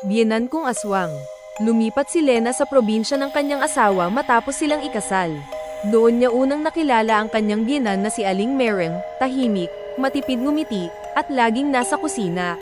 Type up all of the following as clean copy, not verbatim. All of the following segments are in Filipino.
Biyenan kong aswang. Lumipat si Lena sa probinsya ng kanyang asawa matapos silang ikasal. Doon niya unang nakilala ang kanyang biyenan na si Aling Mereng, tahimik, matipid ngumiti, at laging nasa kusina.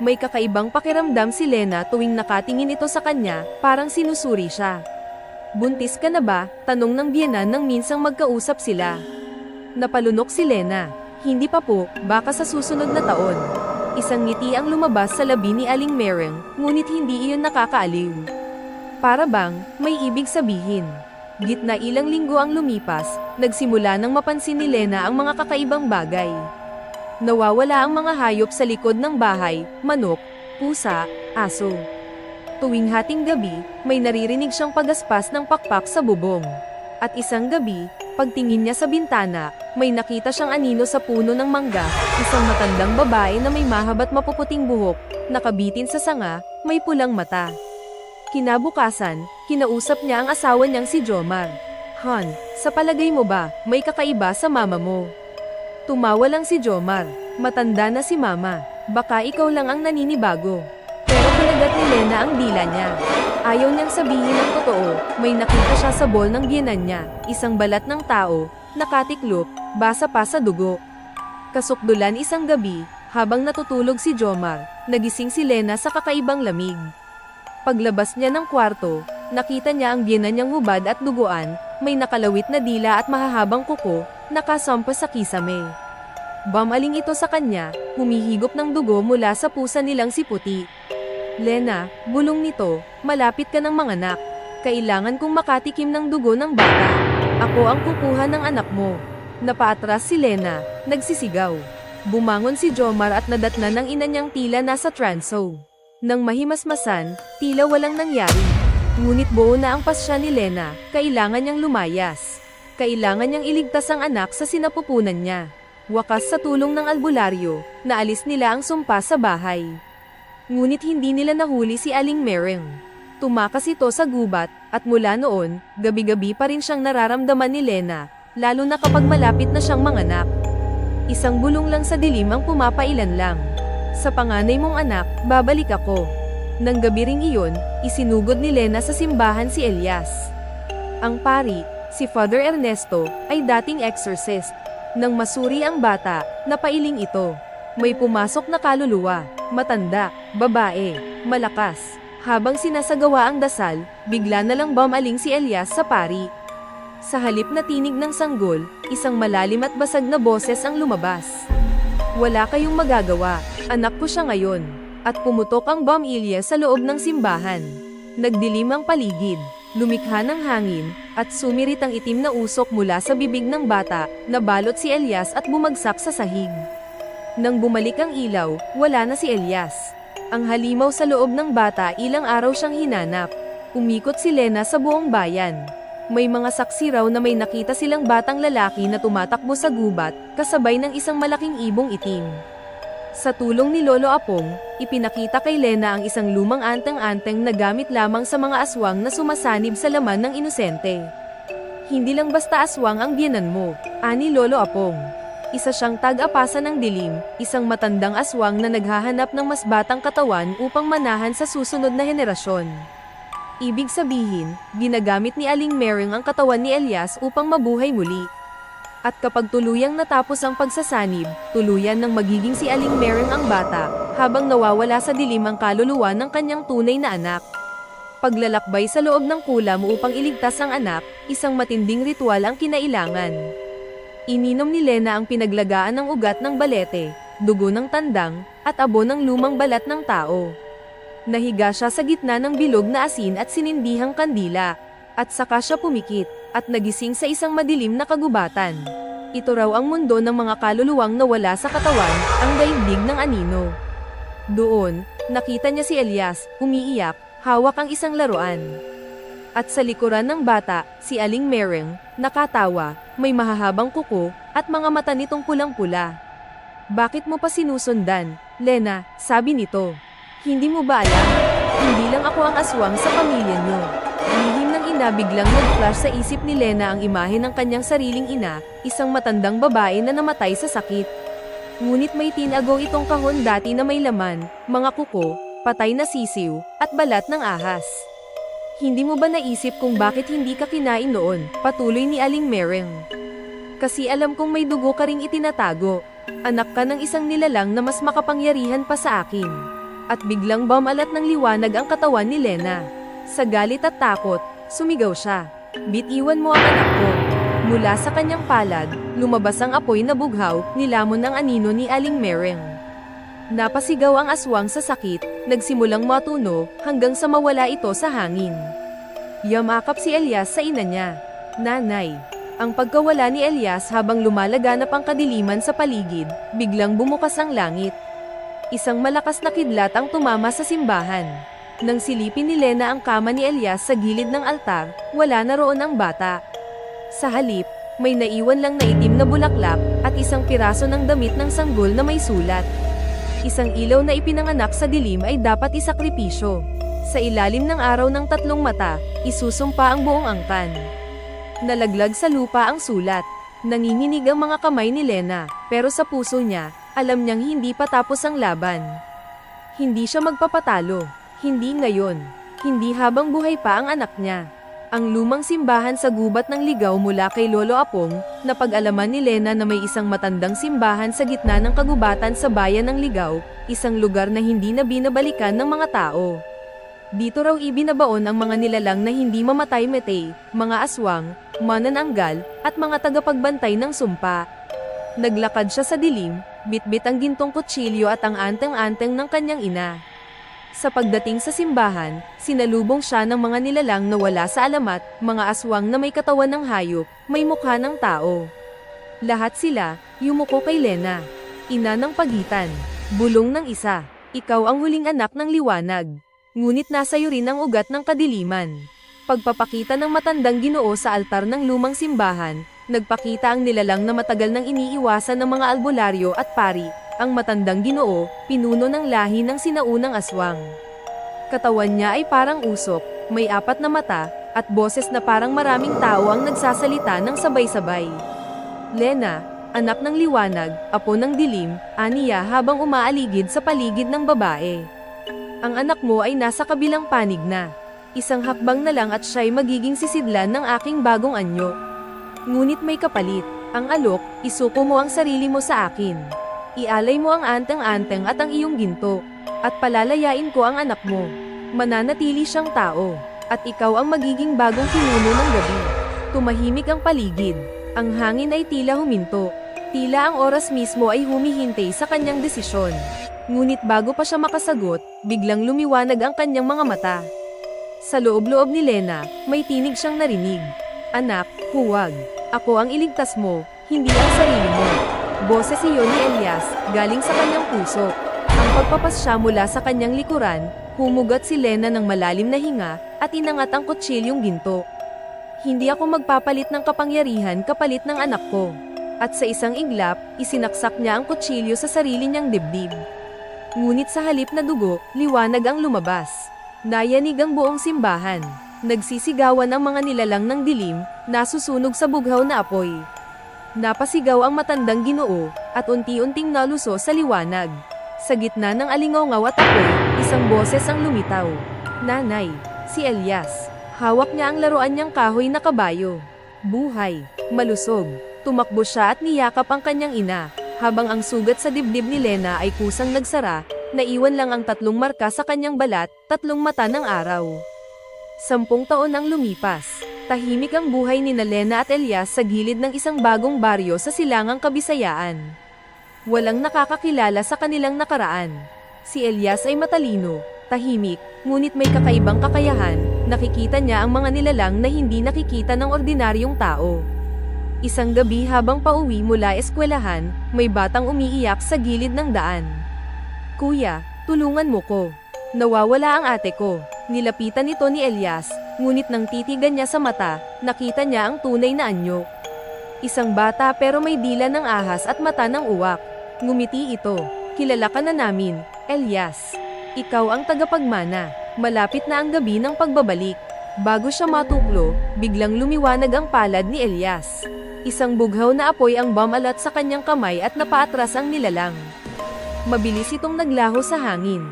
May kakaibang pakiramdam si Lena tuwing nakatingin ito sa kanya, parang sinusuri siya. "Buntis ka na ba?" tanong ng biyenan nang minsang magkausap sila. Napalunok si Lena. "Hindi pa po, baka sa susunod na taon." Isang ngiti ang lumabas sa labi ni Aling Mereng, ngunit hindi iyon nakakaaliw. Para bang, may ibig sabihin. Gitna ilang linggo ang lumipas, nagsimula nang mapansin ni Lena ang mga kakaibang bagay. Nawawala ang mga hayop sa likod ng bahay, manok, pusa, aso. Tuwing hating gabi, may naririnig siyang pagaspas ng pakpak sa bubong. At isang gabi, pagtingin niya sa bintana, may nakita siyang anino sa puno ng mangga, isang matandang babae na may mahaba't mapuputing buhok, nakabitin sa sanga, may pulang mata. Kinabukasan, kinausap niya ang asawa niyang si Jomar. "Han, sa palagay mo ba, may kakaiba sa mama mo?" Tumawa lang si Jomar. "Matanda na si mama, baka ikaw lang ang naninibago." Pero kinagat ni Lena ang dila niya. Ayaw niyang sabihin ang totoo, may nakita siya sa bowl ng biyenan niya, isang balat ng tao, nakatiklop, basa pa sa dugo. Kasukdulan isang gabi, habang natutulog si Jomar, nagising si Lena sa kakaibang lamig. Paglabas niya ng kwarto, nakita niya ang biyenan niyang hubad at duguan, may nakalawit na dila at mahahabang kuko, nakasampas sa kisame. Bumaling ito sa kanya, humihigop ng dugo mula sa pusa nilang si Puti. "Lena, bulong nito, malapit ka ng manganak. Kailangan kong makatikim ng dugo ng bata. Ako ang kukuha ng anak mo." Napaatras si Lena, nagsisigaw. Bumangon si Jomar at nadatnan ng ina niyang tila nasa transo. Nang mahimasmasan, tila walang nangyari. Ngunit buo na ang pasya ni Lena, kailangan niyang lumayas. Kailangan niyang iligtas ang anak sa sinapupunan niya. Wakas sa tulong ng albularyo, naalis nila ang sumpa sa bahay. Ngunit hindi nila nahuli si Aling Mereng. Tumakas ito sa gubat, at mula noon, gabi-gabi pa rin siyang nararamdaman ni Lena, lalo na kapag malapit na siyang manganak. Isang bulong lang sa dilim ang pumapailan lang. "Sa panganay mong anak, babalik ako." Nang gabi ring iyon, isinugod ni Lena sa simbahan si Elias. Ang pari, si Father Ernesto, ay dating exorcist. Nang masuri ang bata, napailing ito. May pumasok na kaluluwa, matanda, babae, malakas. Habang sinasagawa ang dasal, bigla na lang bumaling si Elias sa pari. Sa halip na tinig ng sanggol, isang malalim at basag na boses ang lumabas. "Wala kayong magagawa, anak ko siya ngayon." At pumutok ang bombilya sa loob ng simbahan. Nagdilim ang paligid, lumikha ng hangin, at sumirit ang itim na usok mula sa bibig ng bata, nabalot si Elias at bumagsak sa sahig. Nang bumalik ang ilaw, wala na si Elias. Ang halimaw sa loob ng bata, ilang araw siyang hinanap. Umikot si Lena sa buong bayan. May mga saksi raw na may nakita silang batang lalaki na tumatakbo sa gubat, kasabay ng isang malaking ibong itim. Sa tulong ni Lolo Apong, ipinakita kay Lena ang isang lumang anteng-anteng na gamit lamang sa mga aswang na sumasanib sa laman ng inosente. "Hindi lang basta aswang ang biyenan mo," ani Lolo Apong. Isa siyang tag-apasa ng dilim, isang matandang aswang na naghahanap ng mas batang katawan upang manahan sa susunod na henerasyon. Ibig sabihin, ginagamit ni Aling Mereng ang katawan ni Elias upang mabuhay muli. At kapag tuluyang natapos ang pagsasanib, tuluyan ng magiging si Aling Mereng ang bata, habang nawawala sa dilim ang kaluluwa ng kanyang tunay na anak. Paglalakbay sa loob ng kulam upang iligtas ang anak, isang matinding ritual ang kinailangan. Ininom ni Lena ang pinaglagaan ng ugat ng balete, dugo ng tandang, at abo ng lumang balat ng tao. Nahiga siya sa gitna ng bilog na asin at sinindihang kandila, at saka siya pumikit, at nagising sa isang madilim na kagubatan. Ito raw ang mundo ng mga kaluluwang nawala sa katawan, ang daigdig ng anino. Doon, nakita niya si Elias, umiiyak, hawak ang isang laruan. At sa likuran ng bata, si Aling Mereng, nakatawa, may mahahabang kuko, at mga mata nitong pulang-pula. "Bakit mo pa sinusundan, Lena?" sabi nito. "Hindi mo ba alam? Hindi lang ako ang aswang sa pamilya niyo." Lihim ng ina, biglang nag-flash sa isip ni Lena ang imahe ng kanyang sariling ina, isang matandang babae na namatay sa sakit. Ngunit may tinago itong kahon dati na may laman, mga kuko, patay na sisiw, at balat ng ahas. Hindi mo ba naisip kung bakit hindi ka kinain noon? Patuloy ni Aling Mereng. Kasi alam kong may dugo ka ring itinatago. Anak ka ng isang nilalang na mas makapangyarihan pa sa akin. At biglang bumalat ng liwanag ang katawan ni Lena. Sa galit at takot, sumigaw siya. Bitiwan mo ang anak ko. Mula sa kanyang palad, lumabas ang apoy na bughaw, nilamon ng anino ni Aling Mereng. Napasigaw ang aswang sa sakit, nagsimulang matuno, hanggang sa mawala ito sa hangin. Yamakap si Elias sa ina niya. Nanay. Ang pagkawala ni Elias habang lumalaganap ang kadiliman sa paligid, biglang bumukas ang langit. Isang malakas na kidlat ang tumama sa simbahan. Nang silipin ni Lena ang kama ni Elias sa gilid ng altar, wala na roon ang bata. Sa halip, may naiwan lang na itim na bulaklak, at isang piraso ng damit ng sanggol na may sulat. Isang ilaw na ipinanganak sa dilim ay dapat isakripisyo. Sa ilalim ng araw ng tatlong mata, isusumpa ang buong angkan. Nalaglag sa lupa ang sulat. Nanginginig ang mga kamay ni Lena, pero sa puso niya, alam niyang hindi pa tapos ang laban. Hindi siya magpapatalo. Hindi ngayon. Hindi habang buhay pa ang anak niya. Ang lumang simbahan sa gubat ng ligaw mula kay Lolo Apong, napag-alaman ni Lena na may isang matandang simbahan sa gitna ng kagubatan sa bayan ng Ligaw, isang lugar na hindi na binabalikan ng mga tao. Dito raw ibinabaon ang mga nilalang na hindi mamatay-metay, mga aswang, manananggal, at mga tagapagbantay ng sumpa. Naglakad siya sa dilim, bitbit ang gintong kutsilyo at ang anteng-anteng ng kanyang ina. Sa pagdating sa simbahan, sinalubong siya ng mga nilalang na wala sa alamat, mga aswang na may katawan ng hayop, may mukha ng tao. Lahat sila, yumuko kay Lena. Ina ng pagitan, bulong ng isa, ikaw ang huling anak ng liwanag. Ngunit nasa iyo rin ang ugat ng kadiliman. Pagpapakita ng matandang Ginoo sa altar ng lumang simbahan, nagpakita ang nilalang na matagal nang iniiwasan ng mga albularyo at pari. Ang matandang Ginoo, pinuno ng lahi ng sinaunang aswang. Katawan niya ay parang usok, may 4 na mata, at boses na parang maraming tao ang nagsasalita ng sabay-sabay. Lena, anak ng liwanag, apo ng dilim, aniya habang umaaligid sa paligid ng babae. Ang anak mo ay nasa kabilang panig na. Isang hakbang na lang at siya'y magiging sisidlan ng aking bagong anyo. Ngunit may kapalit, ang alok, isuko mo ang sarili mo sa akin. Ialay mo ang anteng-anteng at ang iyong ginto, at palalayain ko ang anak mo. Mananatili siyang tao, at ikaw ang magiging bagong pinuno ng gabi. Tumahimik ang paligid, ang hangin ay tila huminto, tila ang oras mismo ay humihintay sa kanyang desisyon. Ngunit bago pa siya makasagot, biglang lumiwanag ang kanyang mga mata. Sa loob-loob ni Lena, may tinig siyang narinig. Anak, huwag. Ako ang iligtas mo, hindi ang sarili mo. Boses iyon ni Elias, galing sa kanyang puso. Ang pagpapasya mula sa kanyang likuran, humugot si Lena ng malalim na hinga, at inangat ang kutsilyong ginto. Hindi ako magpapalit ng kapangyarihan kapalit ng anak ko. At sa isang iglap, isinaksak niya ang kutsilyo sa sarili niyang dibdib. Ngunit sa halip na dugo, liwanag ang lumabas. Nayanig ang buong simbahan. Nagsisigawan ang mga nilalang ng dilim, nasusunog sa bughaw na apoy. Napasigaw ang matandang Ginoo, at unti-unting naluso sa liwanag. Sa gitna ng alingaw at apoy, isang boses ang lumitaw. Nanay, si Elias. Hawak niya ang laruan niyang kahoy na kabayo. Buhay, malusog. Tumakbo siya at niyakap ang kanyang ina, habang ang sugat sa dibdib ni Lena ay kusang nagsara, naiwan lang ang 3 marka sa kanyang balat, 3 mata ng araw. 10 taon ang lumipas. Tahimik ang buhay ni Lena at Elias sa gilid ng isang bagong baryo sa silangang Kabisayaan. Walang nakakakilala sa kanilang nakaraan. Si Elias ay matalino, tahimik, ngunit may kakaibang kakayahan, nakikita niya ang mga nilalang na hindi nakikita ng ordinaryong tao. Isang gabi habang pauwi mula eskwelahan, may batang umiiyak sa gilid ng daan. Kuya, tulungan mo ko. Nawawala ang ate ko. Nilapitan ito ni Elias, ngunit nang titigan niya sa mata, nakita niya ang tunay na anyo. Isang bata pero may dila ng ahas at mata ng uwak. Ngumiti ito. Kilala ka na namin, Elias. Ikaw ang tagapagmana. Malapit na ang gabi ng pagbabalik. Bago siya matuklo, biglang lumiwanag ang palad ni Elias. Isang bughaw na apoy ang bumalat sa kanyang kamay at napaatras ang nilalang. Mabilis itong naglaho sa hangin.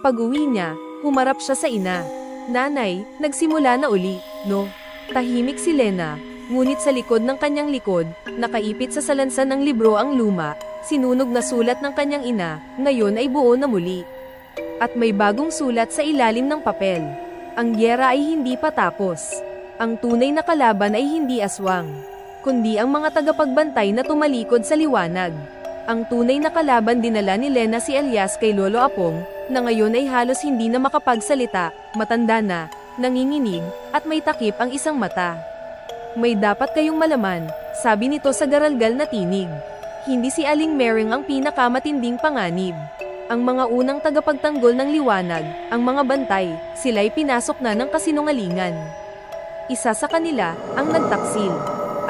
Pag-uwi niya, humarap siya sa ina. Nanay, nagsimula na uli, no? Tahimik si Lena, ngunit sa likod ng kanyang likod, nakaipit sa salansan ng libro ang luma, sinunog na sulat ng kanyang ina, ngayon ay buo na muli. At may bagong sulat sa ilalim ng papel. Ang gyera ay hindi pa tapos. Ang tunay na kalaban ay hindi aswang, kundi ang mga tagapagbantay na tumalikod sa liwanag. Ang tunay na kalaban dinala ni Lena si Elias kay Lolo Apong, na ngayon ay halos hindi na makapagsalita, matanda na, nanginginig, at may takip ang isang mata. May dapat kayong malaman, sabi nito sa garalgal na tinig. Hindi si Aling Mereng ang pinakamatinding panganib. Ang mga unang tagapagtanggol ng liwanag, ang mga bantay, sila'y pinasok na ng kasinungalingan. Isa sa kanila, ang nagtaksil.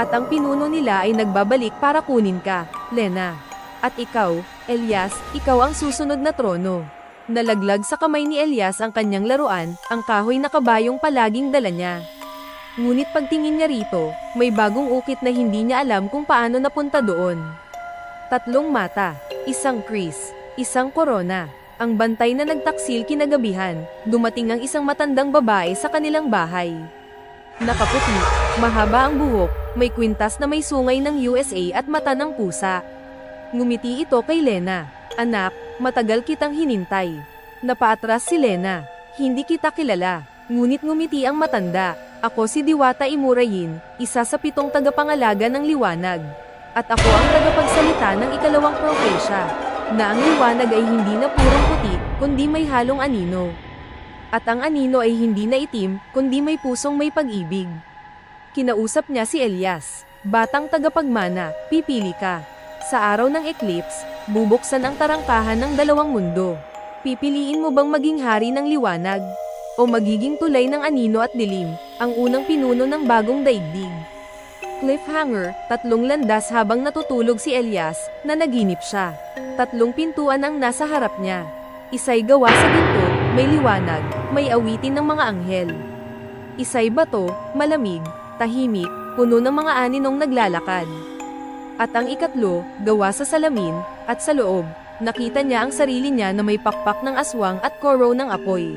At ang pinuno nila ay nagbabalik para kunin ka, Lena. At ikaw, Elias, ikaw ang susunod na trono. Nalaglag sa kamay ni Elias ang kanyang laruan, ang kahoy na kabayong palaging dala niya. Ngunit pagtingin niya rito, may bagong ukit na hindi niya alam kung paano napunta doon. 3 mata, isang kris, isang korona. Ang bantay na nagtaksil kinagabihan, dumating ang isang matandang babae sa kanilang bahay. Nakaputi, mahaba ang buhok, may kwintas na may sungay ng USA at mata ng pusa. Ngumiti ito kay Lena. Anak, matagal kitang hinintay. Napaatras si Lena. Hindi kita kilala. Ngunit ngumiti ang matanda. Ako si Diwata Imurayin, isa sa 7 tagapangalaga ng liwanag. At ako ang tagapagsalita ng 2nd propesya, na ang liwanag ay hindi na purong puti, kundi may halong anino. At ang anino ay hindi na itim, kundi may pusong may pag-ibig. Kinausap niya si Elias. Batang tagapagmana, pipili ka. Sa araw ng eclipse, bubuksan ang tarangkahan ng 2 mundo. Pipiliin mo bang maging hari ng liwanag? O magiging tulay ng anino at dilim, ang unang pinuno ng bagong daigdig? Cliffhanger, 3 landas habang natutulog si Elias, na naginip siya. 3 pintuan ang nasa harap niya. Isa'y gawa sa ginto, may liwanag, may awitin ng mga anghel. Isa'y bato, malamig, tahimik, puno ng mga aninong naglalakad. At ang 3, gawa sa salamin, at sa loob, nakita niya ang sarili niya na may pakpak ng aswang at koro ng apoy.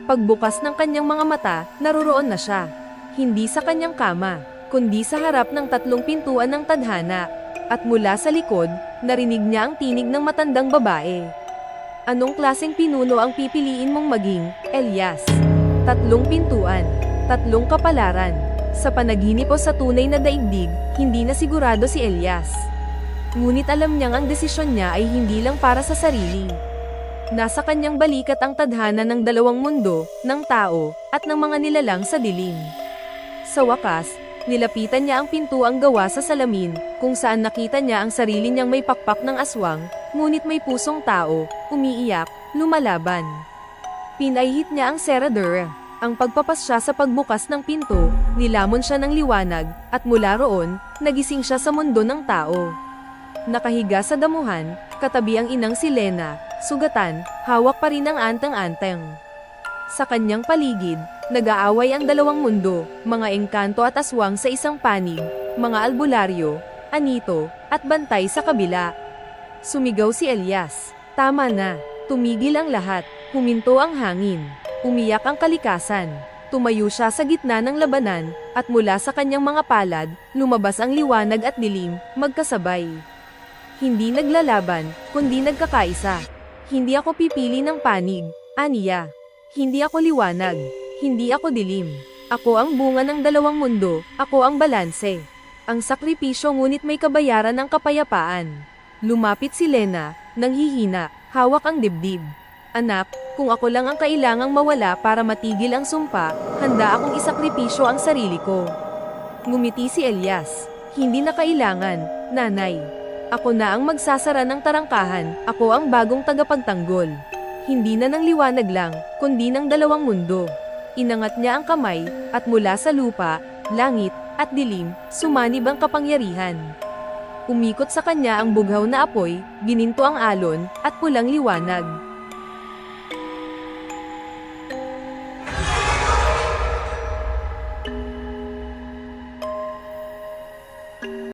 Pagbukas ng kanyang mga mata, naroroon na siya. Hindi sa kanyang kama, kundi sa harap ng 3 pintuan ng tadhana. At mula sa likod, narinig niya ang tinig ng matandang babae. Anong klaseng pinuno ang pipiliin mong maging, Elias? 3 pintuan, 3 kapalaran. Sa panaginip o sa tunay na daigdig, hindi na sigurado si Elias. Ngunit alam niyang ang desisyon niya ay hindi lang para sa sarili. Nasa kanyang balikat ang tadhana ng 2 mundo, ng tao, at ng mga nilalang sa dilim. Sa wakas, nilapitan niya ang pintuang gawa sa salamin, kung saan nakita niya ang sarili niyang may pakpak ng aswang, ngunit may pusong tao, umiiyak, lumalaban. Pinahit niya ang seradura. Ang pagpapasya sa pagbukas ng pinto, nilamon siya ng liwanag, at mula roon, nagising siya sa mundo ng tao. Nakahiga sa damuhan, katabi ang inang si Lena, sugatan, hawak pa rin ang anteng-anteng. Sa kanyang paligid, nag-aaway ang 2 mundo, mga engkanto at aswang sa isang panig, mga albularyo, anito, at bantay sa kabila. Sumigaw si Elias. Tama na, tumigil ang lahat, huminto ang hangin. Umiyak ang kalikasan. Tumayo siya sa gitna ng labanan, at mula sa kanyang mga palad, lumabas ang liwanag at dilim, magkasabay. Hindi naglalaban, kundi nagkakaisa. Hindi ako pipili ng panig, aniya. Hindi ako liwanag. Hindi ako dilim. Ako ang bunga ng 2 mundo, ako ang balanse. Ang sakripisyo ngunit may kabayaran ng kapayapaan. Lumapit si Lena, nanghihina, hawak ang dibdib. Anak, kung ako lang ang kailangang mawala para matigil ang sumpa, handa akong isakripisyo ang sarili ko. Ngumiti si Elias. Hindi na kailangan, nanay. Ako na ang magsasara ng tarangkahan, ako ang bagong tagapagtanggol. Hindi na ng liwanag lang, kundi ng 2 mundo. Inangat niya ang kamay, at mula sa lupa, langit, at dilim, sumanib ang kapangyarihan. Umikot sa kanya ang bughaw na apoy, gininto ang alon, at pulang liwanag.